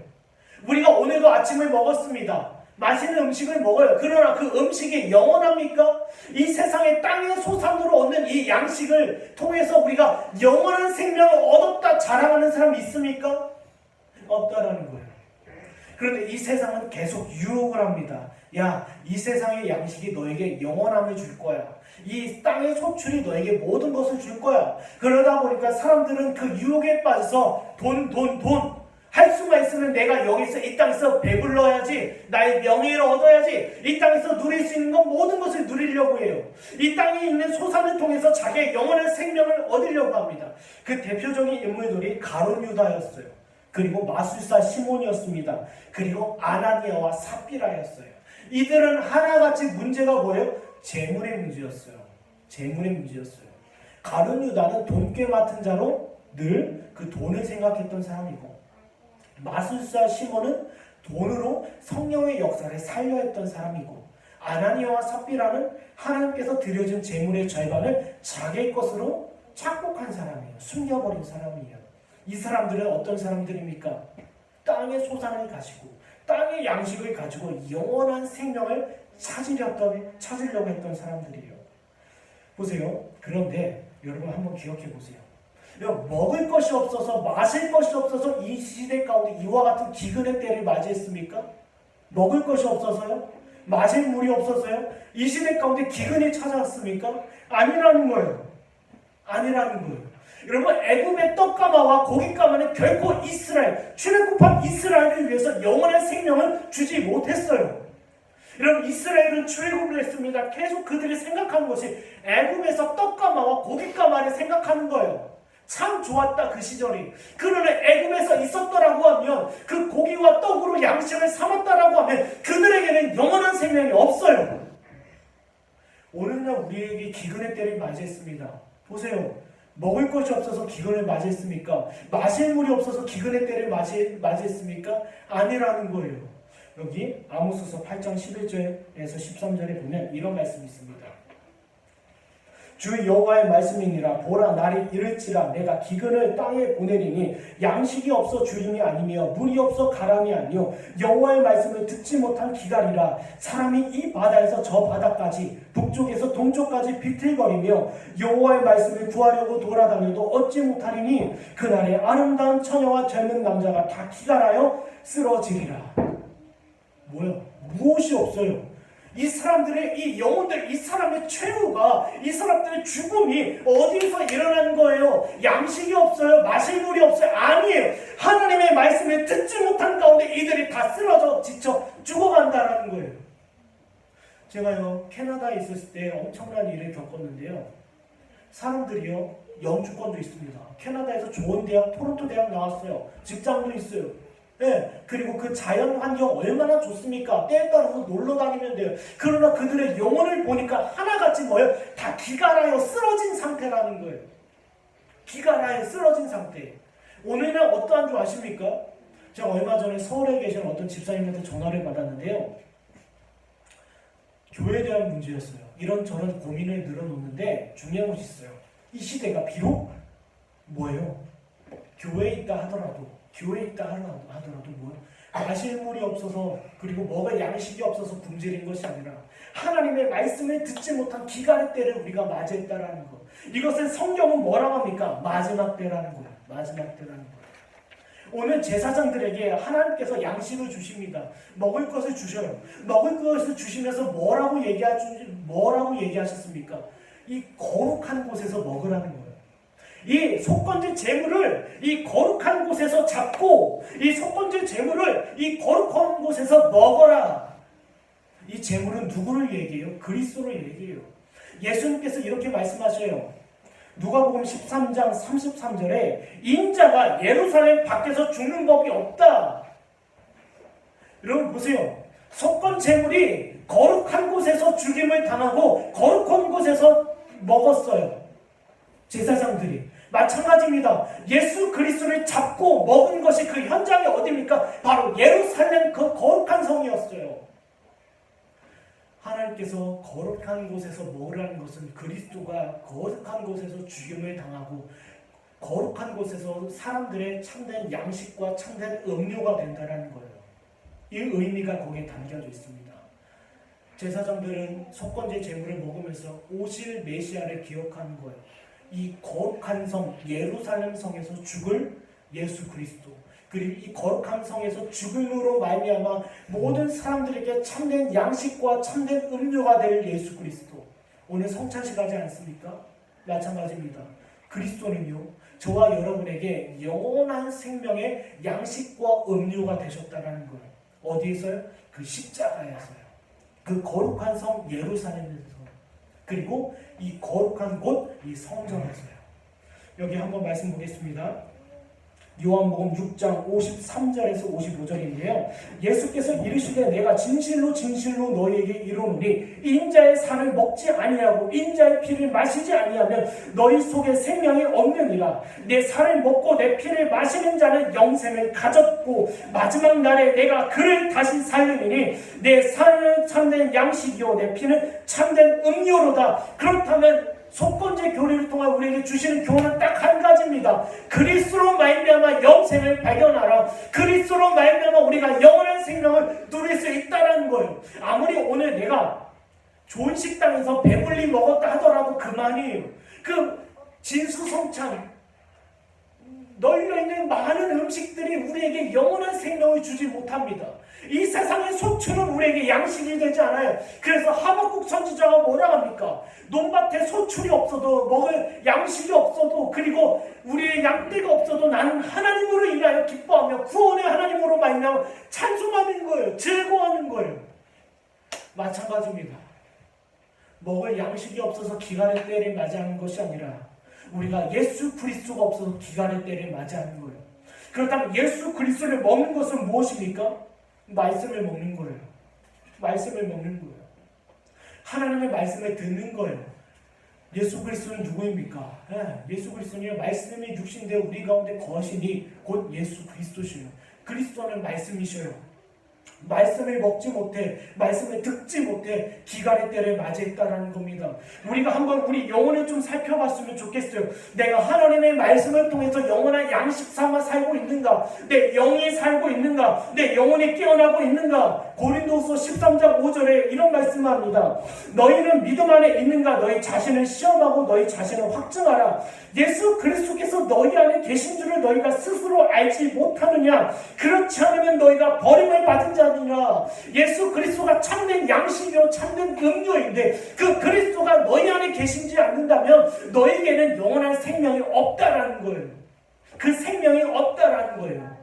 우리가 오늘도 아침을 먹었습니다. 맛있는 음식을 먹어요. 그러나 그 음식이 영원합니까? 이 세상의 땅의 소산으로 얻는 이 양식을 통해서 우리가 영원한 생명을 얻었다 자랑하는 사람이 있습니까? 없다라는 거예요. 그런데 이 세상은 계속 유혹을 합니다. 야, 이 세상의 양식이 너에게 영원함을 줄 거야. 이 땅의 소출이 너에게 모든 것을 줄 거야. 그러다 보니까 사람들은 그 유혹에 빠져서 돈 할 수가 있으면 내가 여기서 이 땅에서 배불러야지, 나의 명예를 얻어야지, 이 땅에서 누릴 수 있는 건 모든 것을 누리려고 해요. 이 땅에 있는 소산을 통해서 자기의 영원한 생명을 얻으려고 합니다. 그 대표적인 인물들이 가룟 유다였어요. 그리고 마술사 시몬이었습니다. 그리고 아나니아와 삽비라였어요. 이들은 하나같이 문제가 뭐예요? 재물의 문제였어요. 가룟 유다는 돈꽤 맡은 자로 늘 그 돈을 생각했던 사람이고, 마술사 시몬은 돈으로 성령의 역사를 살려 했던 사람이고, 아나니아와 삽비라는 하나님께서 드려준 재물의 절반을 자기의 것으로 착복한 사람이에요. 숨겨버린 사람이에요. 이 사람들은 어떤 사람들입니까? 땅의 소산을 가지고 땅의 양식을 가지고 영원한 생명을 찾으려고 했던 사람들이에요. 보세요. 그런데 여러분 한번 기억해 보세요. 먹을 것이 없어서, 마실 것이 없어서 이 시대 가운데 이와 같은 기근의 때를 맞이했습니까? 먹을 것이 없어서요? 마실 물이 없어서요? 이 시대 가운데 기근이 찾아왔습니까? 아니라는 거예요. 여러분, 애굽의 떡가마와 고깃가마는 결코 출애굽한 이스라엘을 위해서 영원한 생명을 주지 못했어요. 여러분, 이스라엘은 출애굽을 했습니다. 계속 그들이 생각하는 것이 애굽에서 떡가마와 고깃가마를 생각하는 거예요. 참 좋았다 그 시절이. 그러나 애굽에서 있었더라고 하면, 그 고기와 떡으로 양식을 삼았다라고 하면 그들에게는 영원한 생명이 없어요. 오늘날 우리에게 기근의 때를 맞이했습니다. 보세요. 먹을 것이 없어서 기근을 맞이했습니까? 마실 물이 없어서 기근의 때를 맞이했습니까? 아니라는 거예요. 여기 아모스서 8장 11절에서 13절에 보면 이런 말씀이 있습니다. 주 여호와의 말씀이니라. 보라, 날이 이를지라. 내가 기근을 땅에 보내리니 양식이 없어 주림이 아니며 물이 없어 가람이 아니요 여호와의 말씀을 듣지 못한 기갈이라. 사람이 이 바다에서 저 바다까지 북쪽에서 동쪽까지 비틀거리며 여호와의 말씀을 구하려고 돌아다녀도 얻지 못하리니 그날에 아름다운 처녀와 젊은 남자가 다 기갈하여 쓰러지리라. 뭐야? 무엇이 없어요? 이 사람들의 이 영혼들, 이 사람의 최후가, 이 사람들의 죽음이 어디서 일어나는 거예요? 양식이 없어요? 마실 물이 없어요? 아니에요. 하나님의 말씀을 듣지 못한 가운데 이들이 다 쓰러져 지쳐 죽어간다라는 거예요. 제가요 캐나다에 있었을 때 엄청난 일을 겪었는데요. 사람들이요 영주권도 있습니다. 캐나다에서 좋은 대학, 토론토 대학 나왔어요. 직장도 있어요. 네, 그리고 그 자연 환경 얼마나 좋습니까? 때에 따라서 놀러 다니면 돼요. 그러나 그들의 영혼을 보니까 하나같이 뭐예요? 다 기갈하여 쓰러진 상태라는 거예요. 기갈하여 쓰러진 상태. 오늘은 어떠한 줄 아십니까? 제가 얼마 전에 서울에 계신 어떤 집사님한테 전화를 받았는데요. 교회에 대한 문제였어요. 이런저런 고민을 늘어놓는데 중요한 것이 있어요. 이 시대가 비록 뭐예요? 교회에 있다 하더라도 뭐예요? 마실 물이 없어서 그리고 먹을 양식이 없어서 굶주린 것이 아니라 하나님의 말씀을 듣지 못한 기갈의 때를 우리가 맞이했다라는 것. 이것을 성경은 뭐라고 합니까? 마지막 때라는 거예요. 마지막 때라는 거예요. 오늘 제사장들에게 하나님께서 양식을 주십니다. 먹을 것을 주셔요. 먹을 것을 주시면서 뭐라고 얘기하셨습니까? 이 거룩한 곳에서 먹으라는 거예요. 이 속건질 재물을 이 거룩한 곳에서 잡고 이 속건질 재물을 이 거룩한 곳에서 먹어라. 이 재물은 누구를 얘기해요? 그리스도를 얘기해요. 예수님께서 이렇게 말씀하셔요. 누가복음 13장 33절에 인자가 예루살렘 밖에서 죽는 법이 없다. 여러분 보세요. 속건 재물이 거룩한 곳에서 죽임을 당하고 거룩한 곳에서 먹었어요. 제사장들이. 마찬가지입니다. 예수 그리스도를 잡고 먹은 것이 그 현장이 어디입니까? 바로 예루살렘 그 거룩한 성이었어요. 하나님께서 거룩한 곳에서 먹으라는 것은 그리스도가 거룩한 곳에서 죽임을 당하고 거룩한 곳에서 사람들의 참된 양식과 참된 음료가 된다는 거예요. 이 의미가 거기에 담겨져 있습니다. 제사장들은 속건제 제물을 먹으면서 오실 메시아를 기억하는 거예요. 이 거룩한 성 예루살렘 성에서 죽을 예수 그리스도, 그리고 이 거룩한 성에서 죽음으로 말미암아 모든 사람들에게 참된 양식과 참된 음료가 될 예수 그리스도. 오늘 성찬식 하지 않습니까? 마찬가지입니다. 그리스도는요 저와 여러분에게 영원한 생명의 양식과 음료가 되셨다는 거예요. 어디에서요? 그 십자가에서요. 그 거룩한 성 예루살렘에서, 그리고 이 거룩한 곳 이 성전에서요. 여기 한번 말씀 보겠습니다. 요한복음 6장 53절에서 55절인데요. 예수께서 이르시되 내가 진실로 진실로 너희에게 이르노니 인자의 살을 먹지 아니하고 인자의 피를 마시지 아니하면 너희 속에 생명이 없느니라. 내 살을 먹고 내 피를 마시는 자는 영생을 가졌고 마지막 날에 내가 그를 다시 살리니 내 살은 참된 양식이요 내 피는 참된 음료로다. 그렇다면 속건제 교리를 통해 우리에게 주시는 교훈은 딱 한 가지입니다. 그리스도로 말미암아 영생을 발견하라. 그리스도로 말미암아 우리가 영원한 생명을 누릴 수 있다는 거예요. 아무리 오늘 내가 좋은 식당에서 배불리 먹었다 하더라도 그만이에요. 그 진수성찬 널려있는 많은 음식들이 우리에게 영원한 생명을 주지 못합니다. 이 세상의 소출은 우리에게 양식이 되지 않아요. 그래서 하박국 선지자가 뭐라 합니까? 논밭에 소출이 없어도 먹을 양식이 없어도 그리고 우리의 양떼가 없어도 나는 하나님으로 인하여 기뻐하며 구원의 하나님으로 말미암아 찬송하는 거예요. 즐거워하는 거예요. 마찬가지입니다. 먹을 양식이 없어서 기갈의 때를 맞이하는 것이 아니라 우리가 예수 그리스도가 없어서 기갈의 때를 맞이하는 거예요. 그렇다면 예수 그리스도를 먹는 것은 무엇입니까? 말씀을 먹는 거예요. 말씀을 먹는 거예요. 하나님의 말씀을 듣는 거예요. 예수 그리스도는 누구입니까? 예수 그리스도는 말씀이 육신되어 우리 가운데 거하시니 곧 예수 그리스도시요. 그리스도는 말씀이셔요. 말씀을 먹지 못해, 말씀을 듣지 못해 기갈의 때를 맞이했다라는 겁니다. 우리가 한번 우리 영혼을 좀 살펴봤으면 좋겠어요. 내가 하나님의 말씀을 통해서 영원한 양식 삼아 살고 있는가? 내 영이 살고 있는가? 내 영혼이 깨어나고 있는가? 고린도후서 13장 5절에 이런 말씀을 합니다. 너희는 믿음 안에 있는가? 너희 자신을 시험하고 너희 자신을 확증하라. 예수 그리스도께서 너희 안에 계신 줄을 너희가 스스로 알지 못하느냐? 그렇지 않으면 너희가 버림을 받은 자니라. 예수 그리스도가 참된 양식이요 참된 음료인데 그 그리스도가 너희 안에 계신지 않는다면 너에게는 영원한 생명이 없다라는 거예요. 그 생명이 없다라는 거예요.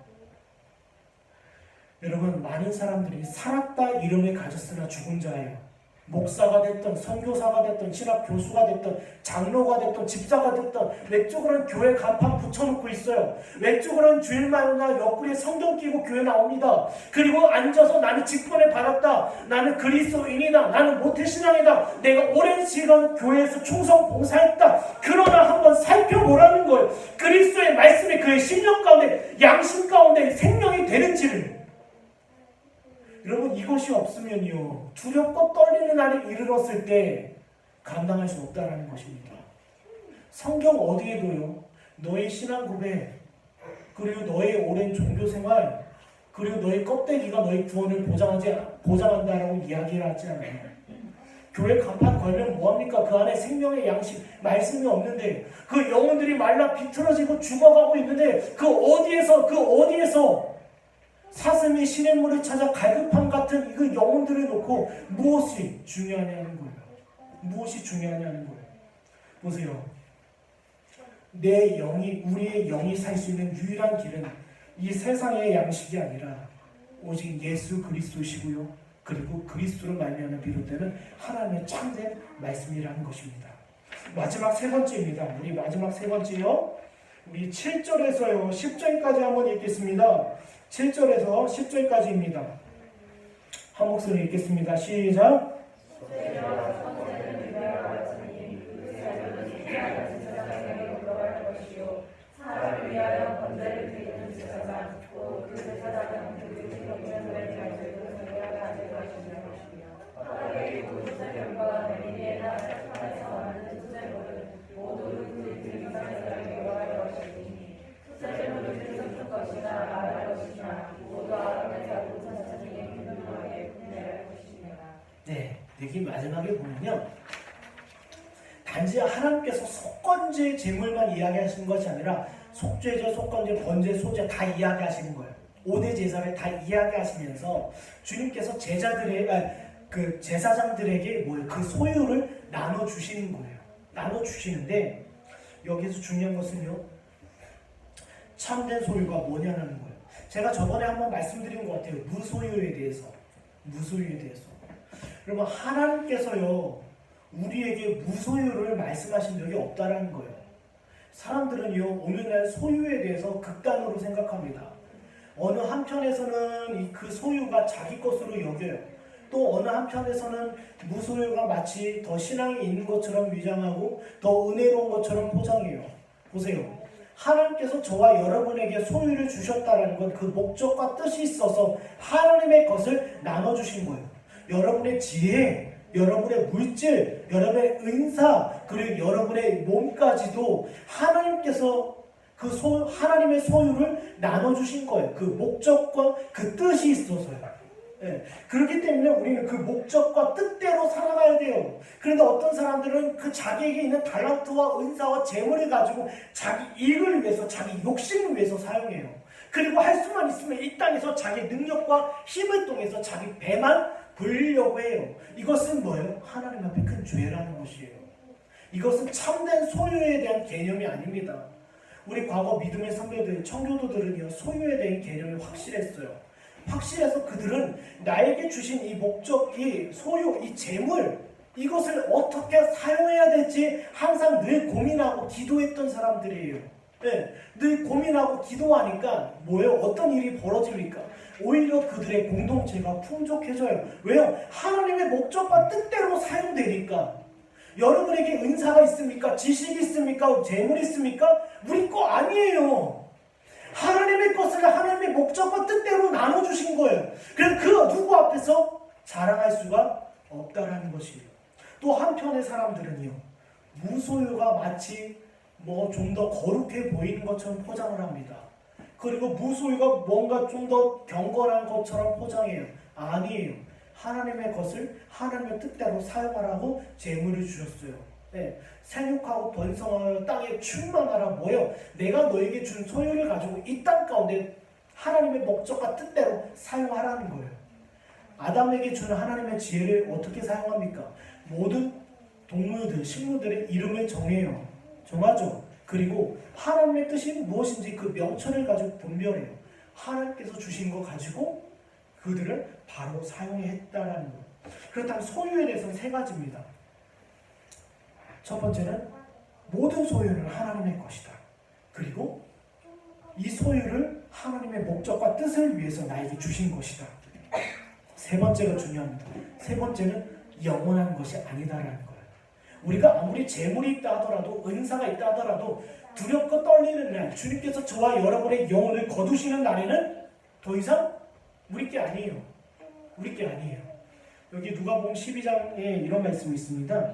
여러분, 많은 사람들이 살았다 이름을 가졌으나 죽은 자예요. 목사가 됐든 선교사가 됐든 신학 교수가 됐든 장로가 됐든 집사가 됐든 왼쪽으로는 교회 간판 붙여놓고 있어요. 왼쪽으로는 주일마다 옆구리에 성경 끼고 교회 나옵니다. 그리고 앉아서 나는 직분을 받았다, 나는 그리스도인이다, 나는 모태신앙이다, 내가 오랜 시간 교회에서 충성 봉사했다. 그러나 한번 살펴보라는 거예요. 그리스도의 말씀이 그의 심령 가운데 양심 가운데 생명이 되는지를. 여러분, 이것이 없으면요 두렵고 떨리는 날에 이르렀을 때 감당할 수 없다는 것입니다. 성경 어디에도요 너의 신앙 고백 그리고 너의 오랜 종교생활 그리고 너의 껍데기가 너의 구원을 보장한다라고 이야기를 하지 않아요. 교회 간판 걸면 뭐합니까? 그 안에 생명의 양식 말씀이 없는데 그 영혼들이 말라 비틀어지고 죽어가고 있는데 그 어디에서 사슴이 시냇물을 찾아 갈급함 같은 그 영혼들을 놓고 무엇이 중요하냐는 거예요. 무엇이 중요하냐는 거예요. 보세요. 우리의 영이 살 수 있는 유일한 길은 이 세상의 양식이 아니라 오직 예수 그리스도시고요. 그리고 그리스도로 말미암아 비롯되는 하나님의 참된 말씀이라는 것입니다. 마지막 세 번째입니다. 우리 마지막 세 번째요. 우리 7절에서요 10절까지 한번 읽겠습니다. 7절에서 10절까지입니다. 한 목소리 읽겠습니다. 시작. 사람을 위하여 번제를 드리는 제사장 또 그 제사장은 그 경전을 가지고 가질 것이며 하나님의 수제물과 내리에나 착함에서 만든 수제물은 모두 그 제사장에게 요할 것이니 수제물을 드릴 것이나 말할 것이나 모두 아론의 자손 자손에게 분명하게 분배할 것이니라. 네, 여기 마지막에 보면요 단지 하나님께서 속건제 제물만 이야기하시는 것이 아니라 속죄제, 속건제, 번제, 소제 다 이야기하시는 거예요. 5대 제사를 다 이야기하시면서 주님께서 그 제사장들에게 그 소유를 나눠주시는 거예요. 나눠주시는데 여기서 중요한 것은요 참된 소유가 뭐냐는 거예요. 제가 저번에 한번 말씀드린 것 같아요. 무소유에 대해서. 여러분, 하나님께서요 우리에게 무소유를 말씀하신 적이 없다라는 거예요. 사람들은요 오늘날 소유에 대해서 극단으로 생각합니다. 어느 한편에서는 그 소유가 자기 것으로 여겨요. 또 어느 한편에서는 무소유가 마치 더 신앙이 있는 것처럼 위장하고 더 은혜로운 것처럼 포장해요. 보세요. 하나님께서 저와 여러분에게 소유를 주셨다는 건 그 목적과 뜻이 있어서 하나님의 것을 나눠주신 거예요. 여러분의 지혜, 여러분의 물질, 여러분의 은사, 그리고 여러분의 몸까지도 하나님께서 하나님의 소유를 나눠주신 거예요. 그 목적과 그 뜻이 있어서요. 네. 그렇기 때문에 우리는 그 목적과 뜻대로 살아가야 돼요. 그런데 어떤 사람들은 그 자기에게 있는 달란트와 은사와 재물을 가지고 자기 일을 위해서, 자기 욕심을 위해서 사용해요. 그리고 할 수만 있으면 이 땅에서 자기 능력과 힘을 통해서 자기 배만 불리려고 해요. 이것은 뭐예요? 하나님 앞에 큰 죄라는 것이에요. 이것은 참된 소유에 대한 개념이 아닙니다. 우리 과거 믿음의 선배들, 청교도들은요 소유에 대한 개념이 확실했어요. 확실해서 그들은 나에게 주신 이 목적, 이 소유, 이 재물, 이것을 어떻게 사용해야 될지 항상 늘 고민하고 기도했던 사람들이에요. 네, 늘 고민하고 기도하니까 뭐예요? 어떤 일이 벌어집니까? 오히려 그들의 공동체가 풍족해져요. 왜요? 하나님의 목적과 뜻대로 사용되니까. 여러분에게 은사가 있습니까? 지식이 있습니까? 재물이 있습니까? 우리 거 아니에요. 하나님의 것을 하나님의 목적과 뜻대로 나눠주신 거예요. 그래서 그 누구 앞에서 자랑할 수가 없다라는 것이에요. 또 한편의 사람들은요, 무소유가 마치 뭐 좀 더 거룩해 보이는 것처럼 포장을 합니다. 그리고 무소유가 뭔가 좀 더 경건한 것처럼 포장해요. 아니에요. 하나님의 것을 하나님의 뜻대로 사용하라고 재물을 주셨어요. 네. 생육하고 번성하여 땅에 충만하라. 뭐요? 내가 너에게 준 소유를 가지고 이 땅 가운데 하나님의 목적과 뜻대로 사용하라는 거예요. 아담에게 주는 하나님의 지혜를 어떻게 사용합니까? 모든 동물들, 식물들의 이름을 정하죠. 그리고 하나님의 뜻이 무엇인지 그 명철을 가지고 분별해요. 하나님께서 주신 거 가지고 그들을 바로 사용했다라는 거예요. 그렇다면 소유에 대해서는 세 가지입니다. 첫 번째는 모든 소유는 하나님의 것이다. 그리고 이 소유를 하나님의 목적과 뜻을 위해서 나에게 주신 것이다. 세 번째가 중요합니다. 세 번째는 영원한 것이 아니다라는 거예요. 우리가 아무리 재물이 있다 하더라도, 은사가 있다 하더라도 두렵고 떨리는 날, 주님께서 저와 여러분의 영혼을 거두시는 날에는 더 이상 우리 게 아니에요. 우리 게 아니에요. 여기 누가복음 12장에 이런 말씀이 있습니다.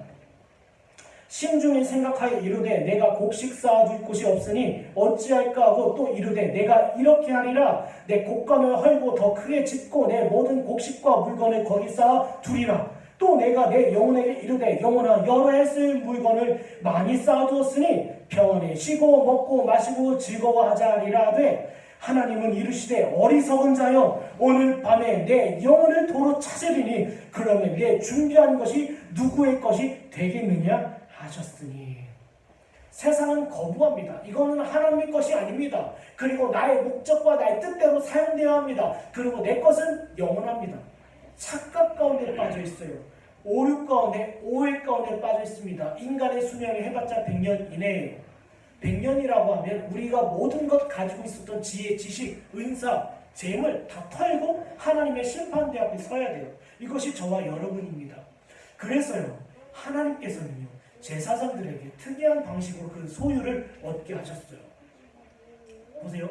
심중에 생각하여 이르되 내가 곡식 쌓아둘 곳이 없으니 어찌할까 하고 또 이르되 내가 이렇게 하리라. 내 곡간을 헐고 더 크게 짓고 내 모든 곡식과 물건을 거기 쌓아 두리라. 또 내가 내 영혼에게 이르되 영혼아 여러 해 쓸 물건을 많이 쌓아두었으니 평안히 쉬고 먹고 마시고 즐거워하자 하리라 하되 하나님은 이르시되 어리석은 자여 오늘 밤에 내 영혼을 도로 찾으리니 그러면 내 준비한 것이 누구의 것이 되겠느냐 하셨으니. 세상은 거부합니다. 이거는 하나님의 것이 아닙니다. 그리고 나의 목적과 나의 뜻대로 사용되어야 합니다. 그리고 내 것은 영원합니다. 착각 가운데 빠져 있어요. 오류 가운데, 오해 가운데 빠져 있습니다. 인간의 수명이 해봤자 100년 이내예요. 100년이라고 하면 우리가 모든 것 가지고 있었던 지혜, 지식, 은사, 재물 다 털고 하나님의 심판대 앞에 서야 돼요. 이것이 저와 여러분입니다. 그래서요, 하나님께서는요, 제사장들에게 특이한 방식으로 그 소유를 얻게 하셨어요. 보세요.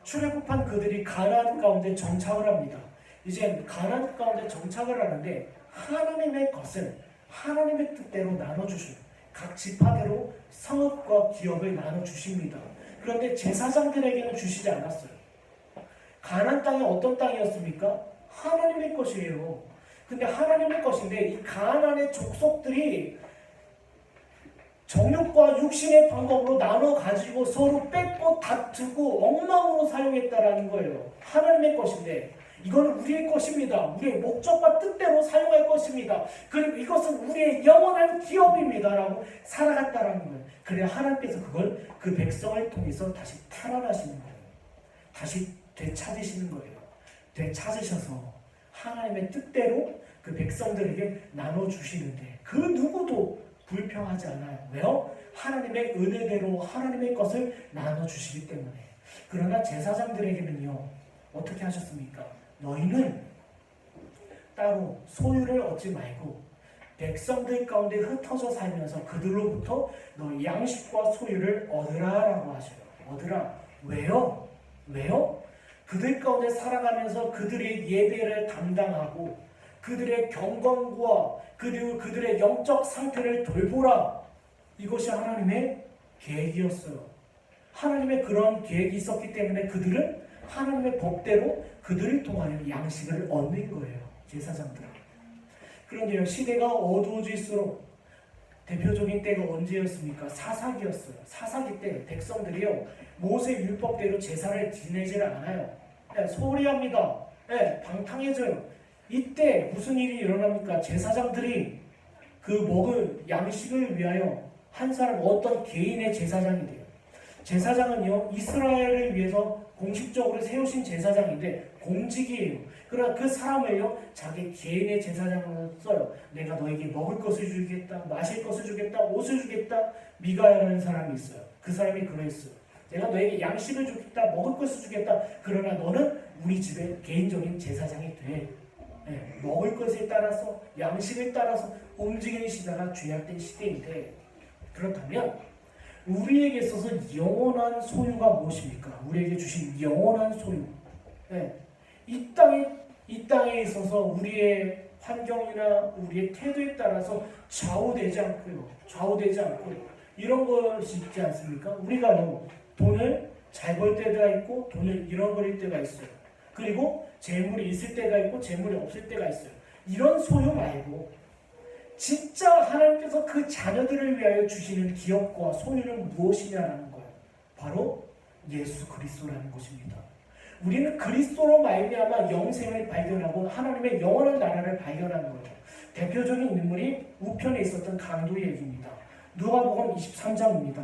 출애굽한 그들이 가나안 가운데 정착을 합니다. 이제 가나안 가운데 정착을 하는데 하나님의 것을 하나님의 뜻대로 나눠주셔요. 각 지파대로 성읍과 기업을 나눠주십니다. 그런데 제사장들에게는 주시지 않았어요. 가나안 땅이 어떤 땅이었습니까? 하나님의 것이에요. 근데 하나님의 것인데 이 가나안의 족속들이 정욕과 육신의 방법으로 나눠 가지고 서로 뺏고 다투고 엉망으로 사용했다라는 거예요. 하나님의 것인데 이거는 우리의 것입니다. 우리의 목적과 뜻대로 사용할 것입니다. 그리고 이것은 우리의 영원한 기업입니다. 라고 살아갔다라는 거예요. 그래야 하나님께서 그걸 그 백성을 통해서 다시 탈환하시는 거예요. 다시 되찾으시는 거예요. 되찾으셔서 하나님의 뜻대로 그 백성들에게 나눠주시는데 그 누구도 불평하지 않아요. 왜요? 하나님의 은혜대로 하나님의 것을 나눠주시기 때문에. 그러나 제사장들에게는요, 어떻게 하셨습니까? 너희는 따로 소유를 얻지 말고 백성들 가운데 흩어져 살면서 그들로부터 너희 양식과 소유를 얻으라라고 하셔요. 얻으라. 왜요? 왜요? 그들 가운데 살아가면서 그들의 예배를 담당하고 그들의 경건과 그리고 그들의 영적 상태를 돌보라. 이것이 하나님의 계획이었어요. 하나님의 그런 계획이 있었기 때문에 그들은 하나님의 법대로 그들을 통하여 양식을 얻는 거예요. 제사장들은. 그런데요, 시대가 어두워질수록 대표적인 때가 언제였습니까? 사사기였어요. 사사기 때 백성들이요, 모세 율법대로 제사를 지내지를 않아요. 소홀히 합니다. 방탕해져요. 이때 무슨 일이 일어납니까? 제사장들이 그 먹을 양식을 위하여 한 사람 어떤 개인의 제사장이 돼요. 제사장은요, 이스라엘을 위해서 공식적으로 세우신 제사장인데 공직이에요. 그러나 그 사람을요, 자기 개인의 제사장으로 써요. 내가 너에게 먹을 것을 주겠다, 마실 것을 주겠다, 옷을 주겠다. 미가야라는 사람이 있어요. 그 사람이 그랬어요. 내가 너에게 양식을 주겠다, 먹을 것을 주겠다. 그러나 너는 우리 집의 개인적인 제사장이 돼. 먹을 것에 따라서, 양식에 따라서 움직이는 시대가 죄악된 시대인데, 그렇다면 우리에게 있어서 영원한 소유가 무엇입니까? 우리에게 주신 영원한 소유. 네. 이 땅에 있어서 우리의 환경이나 우리의 태도에 따라서 좌우되지 않고요. 이런 것이 있지 않습니까? 우리가요, 돈을 잘 벌 때가 있고 돈을 잃어버릴 때가 있어요. 그리고 재물이 있을 때가 있고 재물이 없을 때가 있어요. 이런 소유 말고 진짜 하나님께서 그 자녀들을 위하여 주시는 기업과 소유는 무엇이냐라는 거예요. 바로 예수 그리스도라는 것입니다. 우리는 그리스도로 말미암아 영생을 발견하고 하나님의 영원한 나라를 발견하는 거예요. 대표적인 인물이 우편에 있었던 강도의 얘기입니다. 누가복음 23장입니다.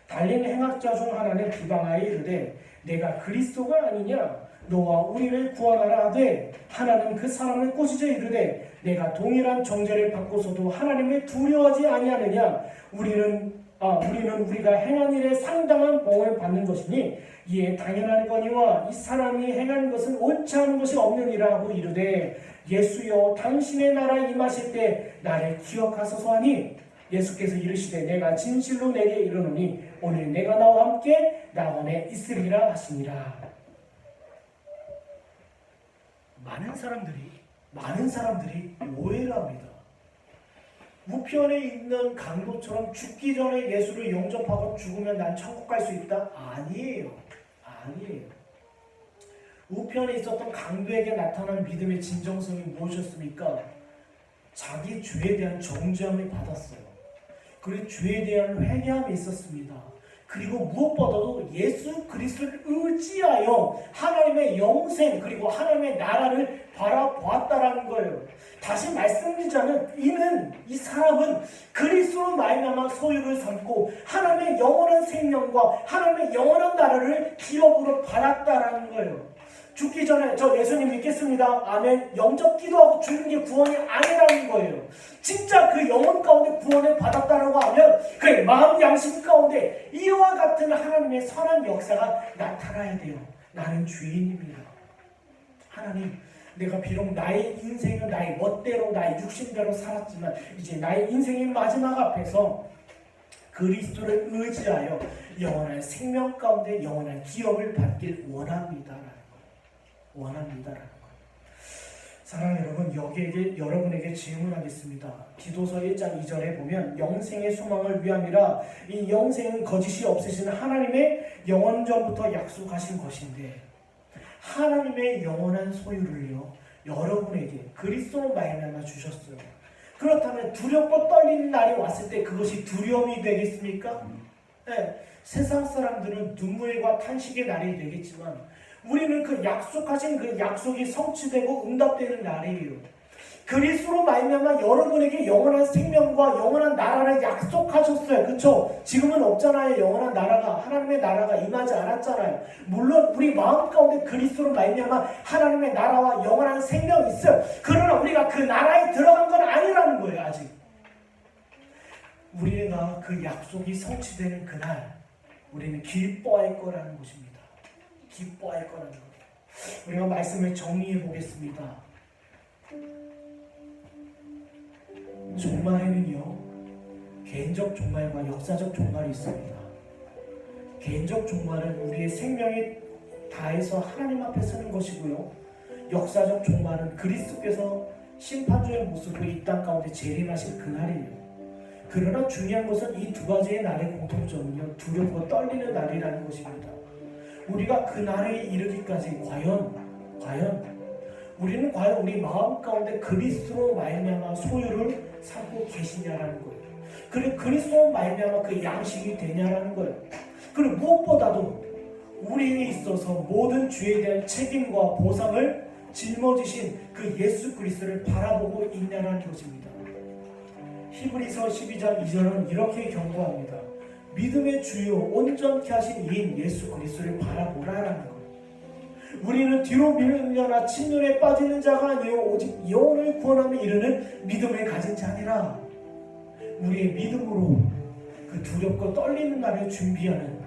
달린 행악자 중 하나는 비방하여 이르되 내가 그리스도가 아니냐 너와 우리를 구원하라 하되 하나는 그 사람을 꾸짖어 이르되 내가 동일한 정죄를 받고서도 하나님을 두려워하지 아니하느냐 우리는 우리가 행한 일에 상당한 보응을 받는 것이니 이에 당연하거니와 이 사람이 행한 것은 옳지 않은 것이 없느니라 하고 이르되 예수여 당신의 나라에 임하실 때 나를 기억하소서 하니 예수께서 이르시되 내가 진실로 내게 이르노니 오늘 내가 나와 함께 낙원에 있으리라 하시니라. 많은 사람들이 오해를 합니다. 우편에 있는 강도처럼 죽기 전에 예수를 영접하고 죽으면 난 천국 갈 수 있다? 아니에요. 우편에 있었던 강도에게 나타난 믿음의 진정성이 무엇이었습니까? 자기 죄에 대한 정죄함을 받았어요. 그리고 죄에 대한 회개함이 있었습니다. 그리고 무엇보다도 예수 그리스도를 의지하여 하나님의 영생 그리고 하나님의 나라를 바라보았다라는 거예요. 다시 말씀드리자면 이 사람은 그리스도로 말미암아 소유를 삼고 하나님의 영원한 생명과 하나님의 영원한 나라를 기업으로 받았다라는 거예요. 죽기 전에 저 예수님 믿겠습니다. 아멘. 영접 기도하고 죽는 게 구원이 아니라는 거예요. 진짜 그 영혼 가운데 구원을 받았다라고 하면 그의 마음 양심 가운데 이와 같은 하나님의 선한 역사가 나타나야 돼요. 나는 주인입니다. 하나님, 내가 비록 나의 인생은 나의 멋대로 나의 육신대로 살았지만 이제 나의 인생의 마지막 앞에서 그리스도를 의지하여 영원한 생명 가운데 영원한 기업을 받길 원합니다라는 거예요. 사랑하는 여러분, 여러분에게 질문하겠습니다. 디도서 1장 2절에 보면 영생의 소망을 위함이라 이 영생은 거짓이 없으신 하나님의 영원전부터 약속하신 것인데 하나님의 영원한 소유를요 여러분에게 그리스도로 말미암아 주셨어요. 그렇다면 두렵고 떨리는 날이 왔을 때 그것이 두려움이 되겠습니까? 네, 세상 사람들은 눈물과 탄식의 날이 되겠지만 우리는 그 약속하신 그 약속이 성취되고 응답되는 날이에요. 그리스도로 말미암아 여러분에게 영원한 생명과 영원한 나라를 약속하셨어요. 그렇죠? 지금은 없잖아요. 영원한 나라가 하나님의 나라가 임하지 않았잖아요. 물론 우리 마음 가운데 그리스도로 말미암아 하나님의 나라와 영원한 생명이 있어요. 그러나 우리가 그 나라에 들어간 건 아니라는 거예요. 아직 우리가 그 약속이 성취되는 그날 우리는 기뻐할 거라는 것입니다. 기뻐할 거라는 거예요. 우리가 말씀을 정리해 보겠습니다. 종말에는요 개인적 종말과 역사적 종말이 있습니다. 개인적 종말은 우리의 생명이 다해서 하나님 앞에 서는 것이고요, 역사적 종말은 그리스도께서 심판주의 모습으로 이 땅 가운데 재림하실 그날이에요. 그러나 중요한 것은 이 두 가지의 날의 공통점은요 두렵고 떨리는 날이라는 것입니다. 우리가 그 날에 이르기까지 우리는 과연 우리 마음 가운데 그리스도로 말미암아 소유를 삼고 계시냐라는 거예요. 그리고 그리스도로 말미암아 그 양식이 되냐라는 거예요. 그리고 무엇보다도 우리에게 있어서 모든 죄에 대한 책임과 보상을 짊어지신 그 예수 그리스도를 바라보고 있냐라는 것입니다. 히브리서 12장 2절은 이렇게 경고합니다. 믿음의 주요 온전케 하신 이인 예수 그리스도를 바라보라라는 것. 우리는 뒤로 밀려나 침륜에 빠지는 자가 아니요 오직 영혼을 구원함에 이르는 믿음을 가진 자니라. 우리의 믿음으로 그 두렵고 떨리는 날을 준비하는,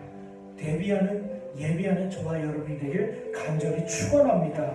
대비하는, 예비하는 저와 여러분이 되길 간절히 축원합니다.